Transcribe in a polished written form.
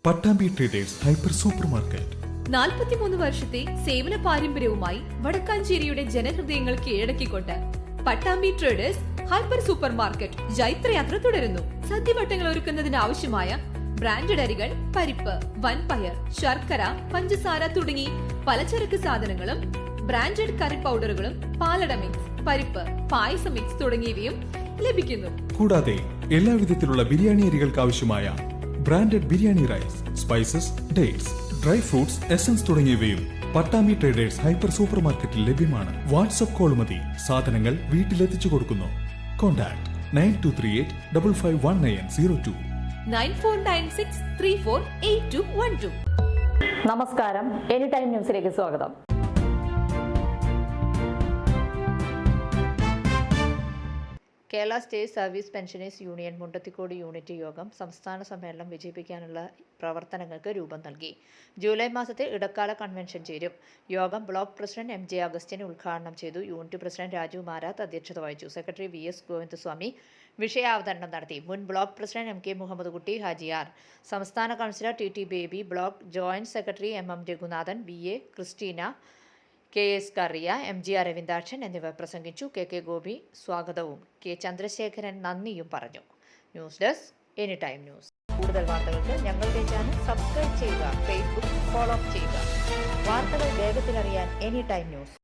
Pattambi traders hyper super market 43 വർഷത്തെ സേവന പാരമ്പര്യവുമായി വടക്കാഞ്ചേരിയുടെ ജനഹൃദയങ്ങൾ കീഴടക്കിക്കൊണ്ട് Pattambi traders hyper super market ജൈത്രയാത്ര തുടരുന്നു. സദ്യവട്ടങ്ങൾ ഒരുക്കുന്നതിന് ആവശ്യമായ ബ്രാൻഡഡ് അരികൾ, പരിപ്പ്, വൻപയർ, ശർക്കര, പഞ്ചസാര തുടങ്ങി പലചരക്ക് സാധനങ്ങളും ബ്രാൻഡഡ് കറി പൗഡറുകളും പാലട മിക്സ്, പരിപ്പ്, പായസ മിക്സ് തുടങ്ങിയവയും ലഭിക്കുന്നു. കൂടാതെ എല്ലാവിധത്തിലുള്ള ബിരിയാണി അരികൾക്ക് ആവശ്യമായ branded biryani rice, spices, dates, dry fruits, essence തുടങ്ങിയവയും പട്ടാമ്പി ട്രേഡേഴ്സ് ഹൈപ്പർ സൂപ്പർ മാർക്കറ്റിൽ ലഭ്യമാണ്. വാട്സ്ആപ്പ് കോൾ മതി സാധനങ്ങൾ വീട്ടിലെത്തിച്ചു കൊടുക്കുന്നു. കോൺടാക്ട് 9238551902 9496348212. നമസ്കാരം, എനി ടൈം ന്യൂസിലേക്ക് സ്വാഗതം. Kerala state service pensioners union Mundathikode unit യോഗം സംസ്ഥാന സമ്മേളനം വിജയിപ്പിക്കാനുള്ള പ്രവർത്തനങ്ങൾക്ക് രൂപം നൽകി. ജൂലൈ മാസത്തിൽ ഇടക്കാല കൺവെൻഷൻ ചേരും. യോഗം ബ്ലോക്ക് പ്രസിഡന്റ് MJ അഗസ്റ്റിൻ ഉദ്ഘാടനം ചെയ്തു. യൂണിറ്റ് പ്രസിഡന്റ് രാജു മാരാത്ത് അധ്യക്ഷത വഹിച്ചു. സെക്രട്ടറി VS ഗോവിന്ദസ്വാമി വിഷയാവതരണം നടത്തി. മുൻ block president MK Muhammad Kutty Hajiyar, സംസ്ഥാന councillor TT Baby, block joint secretary MM Raghunathan, VA Christina, KS Kariya, MGR Ravindakshan എന്നിവർ പ്രസംഗിച്ചു. KK ഗോപി സ്വാഗതവും K ചന്ദ്രശേഖരൻ നന്ദിയും പറഞ്ഞു. News desk any time news. കൂടുതൽ വാർത്തകൾക്ക് ഞങ്ങളുടെ ചാനൽ സബ്സ്ക്രൈബ് ചെയ്യുക, ഫേസ്ബുക്ക് ഫോളോ ചെയ്യുക. വാർത്തകൾ വേഗത്തിലറിയാൻ എനി ടൈം ന്യൂസ്.